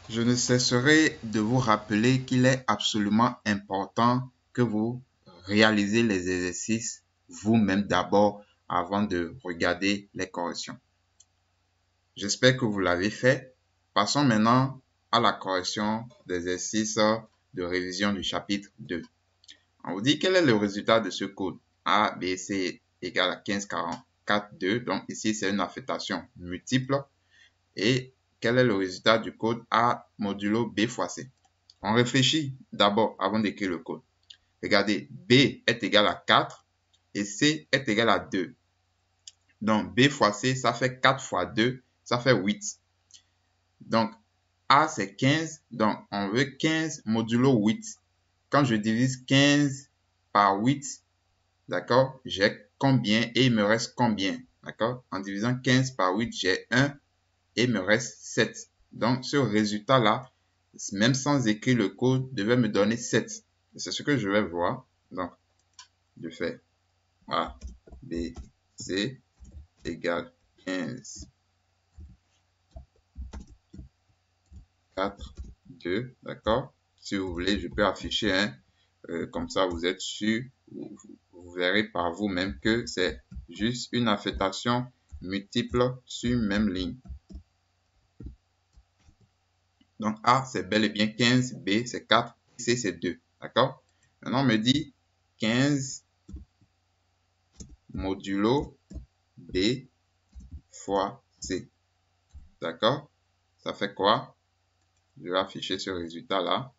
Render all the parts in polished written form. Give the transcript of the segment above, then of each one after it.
Je ne cesserai de vous rappeler qu'il est absolument important que vous réalisez les exercices vous-même d'abord avant de regarder les corrections. J'espère que vous l'avez fait. Passons maintenant à la correction d'exercice de révision du chapitre 2. On vous dit quel est le résultat de ce code. A, B, C égale à 15, 44, 2. Donc ici, c'est une affectation multiple. Et quel est le résultat du code A modulo B fois C? On réfléchit d'abord avant d'écrire le code. Regardez, B est égal à 4 et C est égal à 2. Donc, B fois C, ça fait 4 fois 2, ça fait 8. Donc, A, c'est 15. Donc, on veut 15 modulo 8. Quand je divise 15 par 8, d'accord, j'ai combien et il me reste combien? D'accord? En divisant 15 par 8, j'ai 1 et il me reste 7. Donc, ce résultat-là, même sans écrire le code, devait me donner 7. C'est ce que je vais voir. Donc, je fais A, B, C égale 15, 4, 2, d'accord? Si vous voulez, je peux afficher un, comme ça vous êtes sûr, vous verrez par vous-même que c'est juste une affectation multiple sur une même ligne. Donc A, c'est bel et bien 15, B, c'est 4, C, c'est 2. D'accord? Maintenant, on me dit 15 modulo B fois C. D'accord? Ça fait quoi? Je vais afficher ce résultat-là.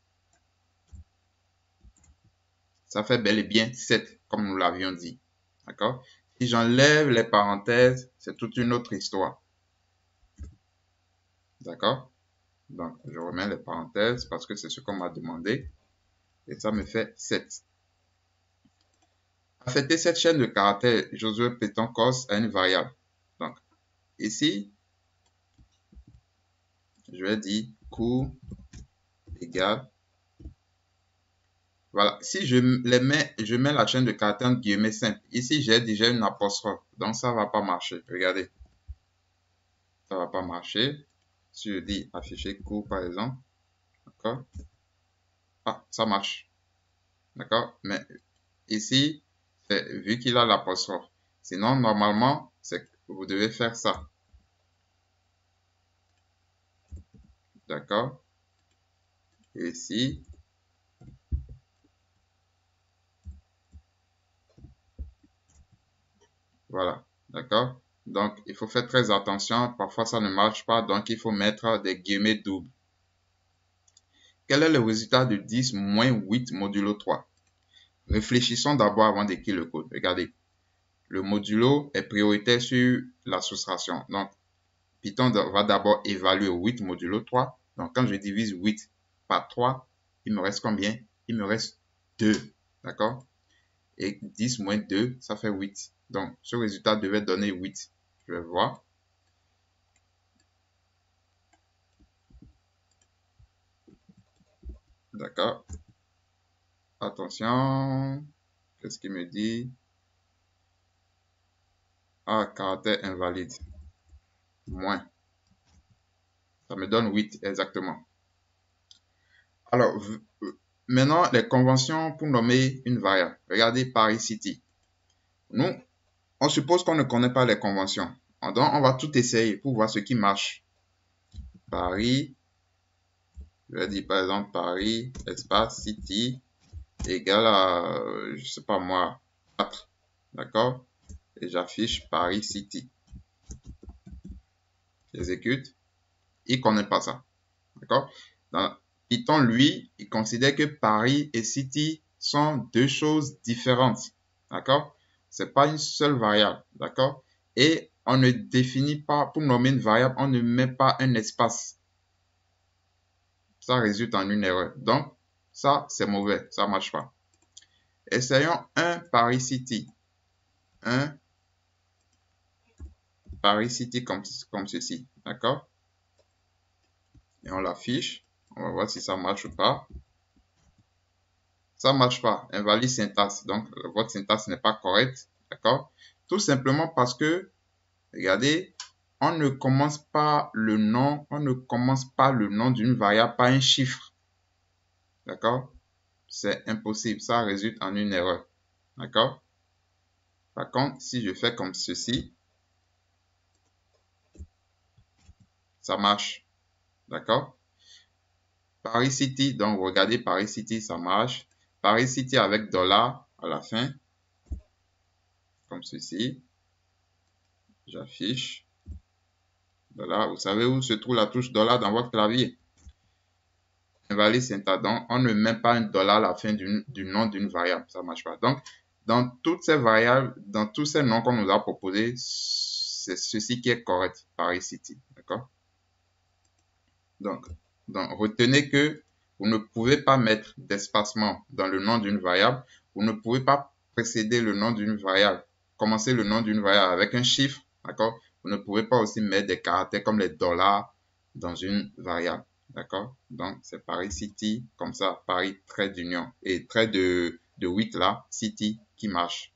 Ça fait bel et bien 7, comme nous l'avions dit. D'accord? Si j'enlève les parenthèses, c'est toute une autre histoire. D'accord? Donc, je remets les parenthèses parce que c'est ce qu'on m'a demandé. Et ça me fait 7. Affecter cette chaîne de caractères Josué Python cos à une variable. Donc, ici, je vais dire cours égale. Voilà. Si je mets la chaîne de caractères entre guillemets simple. Ici, j'ai déjà une apostrophe. Donc, ça va pas marcher. Regardez. Ça va pas marcher. Si je dis afficher cours, par exemple. D'accord? Ah, ça marche. D'accord? Mais ici, vu qu'il a l'apostrophe. Sinon, normalement, vous devez faire ça. D'accord? Et ici, voilà. D'accord? Donc, il faut faire très attention. Parfois, ça ne marche pas. Donc, il faut mettre des guillemets doubles. Quel est le résultat de 10 moins 8 modulo 3? Réfléchissons d'abord avant d'écrire le code. Regardez. Le modulo est prioritaire sur la soustraction. Donc, Python va d'abord évaluer 8 modulo 3. Donc, quand je divise 8 par 3, il me reste combien? Il me reste 2. D'accord? Et 10 moins 2, ça fait 8. Donc, ce résultat devait donner 8. Je vais voir. D'accord. Attention. Qu'est-ce qu'il me dit? Ah, caractère invalide. Moins. Ça me donne 8 exactement. Alors, maintenant, les conventions pour nommer une variable. Regardez Paris City. Nous, on suppose qu'on ne connaît pas les conventions. Donc, on va tout essayer pour voir ce qui marche. Paris, je vais dire par exemple Paris, espace, City, égale à, je sais pas moi, 4. D'accord? Et j'affiche Paris City. J'exécute. Il ne connaît pas ça. D'accord? Dans Python, lui, il considère que Paris et City sont deux choses différentes. D'accord? C'est pas une seule variable. D'accord? Et on ne définit pas, pour nommer une variable, on ne met pas un espace. Ça résulte en une erreur. Donc, ça, c'est mauvais. Ça marche pas. Essayons un Paris City. Un Paris City comme ceci. D'accord? Et on l'affiche. On va voir si ça marche ou pas. Ça marche pas. Invalide syntaxe. Donc, votre syntaxe n'est pas correcte. D'accord? Tout simplement parce que, regardez, on ne commence pas le nom d'une variable par un chiffre. D'accord? C'est impossible. Ça résulte en une erreur. D'accord? Par contre, si je fais comme ceci, ça marche. D'accord? Paris City, donc regardez Paris City, ça marche. Paris City avec dollar à la fin, comme ceci. J'affiche. Dollar. Vous savez où se trouve la touche dollar dans votre clavier? Invalide syntaxe. On ne met pas un dollar à la fin du nom d'une variable. Ça ne marche pas. Donc, dans toutes ces variables, dans tous ces noms qu'on nous a proposés, c'est ceci qui est correct. Paris City. D'accord? Donc, retenez que vous ne pouvez pas mettre d'espacement dans le nom d'une variable. Vous ne pouvez pas précéder le nom d'une variable, commencer le nom d'une variable avec un chiffre. D'accord? Vous ne pouvez pas aussi mettre des caractères comme les dollars dans une variable. D'accord? Donc, c'est Paris City, comme ça, Paris, trait d'union et trait de 8 là, City qui marche.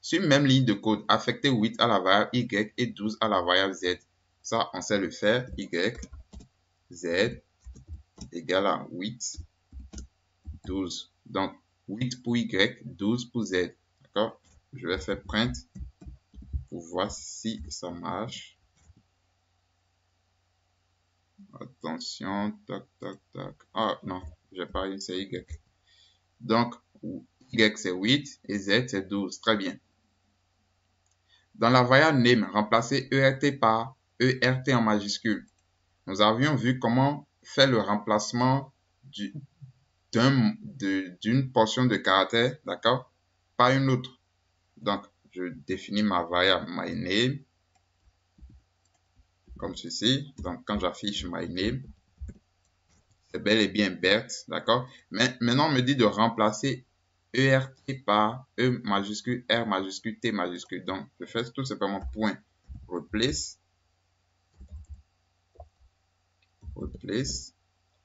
Sur une même ligne de code, affectez 8 à la variable Y et 12 à la variable Z. Ça, on sait le faire. Y, Z égale à 8, 12. Donc, 8 pour Y, 12 pour Z. D'accord? Je vais faire print pour voir si ça marche. Attention, tac, tac, tac. Ah non, j'ai pas eu, c'est Y. Donc, Y c'est 8 et Z c'est 12. Très bien. Dans la variable name, remplacez ERT par ERT en majuscule. Nous avions vu comment faire le remplacement d'une portion de caractère, d'accord, par une autre. Donc, je définis ma variable myName comme ceci. Donc, quand j'affiche myName, c'est bel et bien Bert, d'accord. Mais maintenant, on me dit de remplacer ERT par E majuscule, R majuscule, T majuscule. Donc, je fais tout simplement point replace,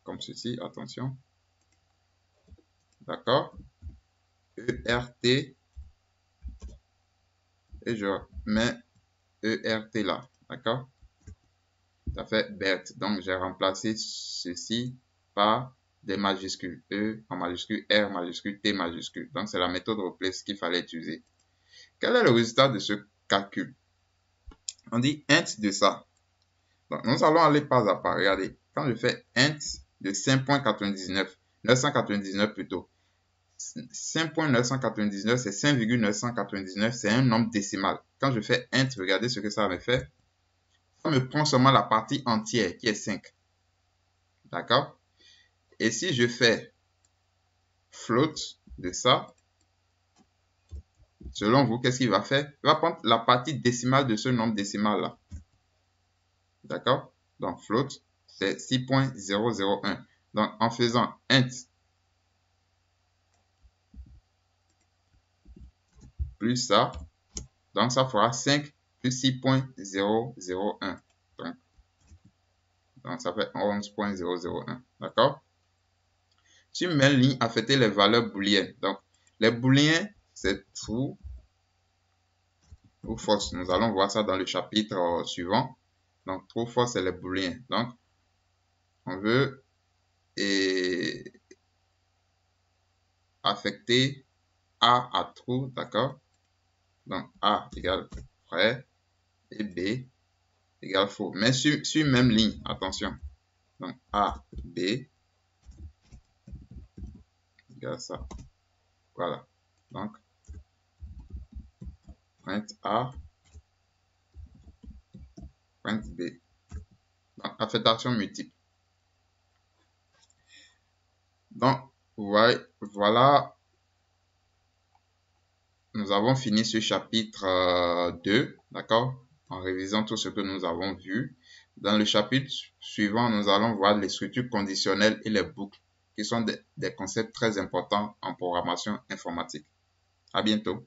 comme ceci, attention. D'accord. ERT et je mets ERT là, d'accord. Ça fait Bert. Donc, j'ai remplacé ceci par des majuscules. E en majuscule, R majuscule, T majuscule. Donc, c'est la méthode replace qu'il fallait utiliser. Quel est le résultat de ce calcul? On dit int de ça. Donc, nous allons aller pas à pas. Regardez, quand je fais int de 5.99, 999 plutôt. 5.999, c'est 5,999, c'est un nombre décimal. Quand je fais int, regardez ce que ça me fait. Ça me prend seulement la partie entière qui est 5. D'accord? Et si je fais float de ça, selon vous, qu'est-ce qu'il va faire? Il va prendre la partie décimale de ce nombre décimal là. D'accord? Donc float, c'est 6.001. Donc en faisant int plus ça, donc ça fera 5 plus 6.001. Donc ça fait 11.001. D'accord? Sur une même ligne, affectez les valeurs booléennes. Donc les booléens, c'est true ou false. Nous allons voir ça dans le chapitre suivant. Donc true, false, c'est les booléens. Donc on veut affecter A à true, d'accord? Donc A égale vrai et B égale faux. Mais sur une même ligne, attention. Donc A, B égale ça. Voilà. Donc print A, print B. Donc affectation multiple. Donc voilà, nous avons fini ce chapitre 2, d'accord, en révisant tout ce que nous avons vu. Dans le chapitre suivant, nous allons voir les structures conditionnelles et les boucles, qui sont des concepts très importants en programmation informatique. À bientôt.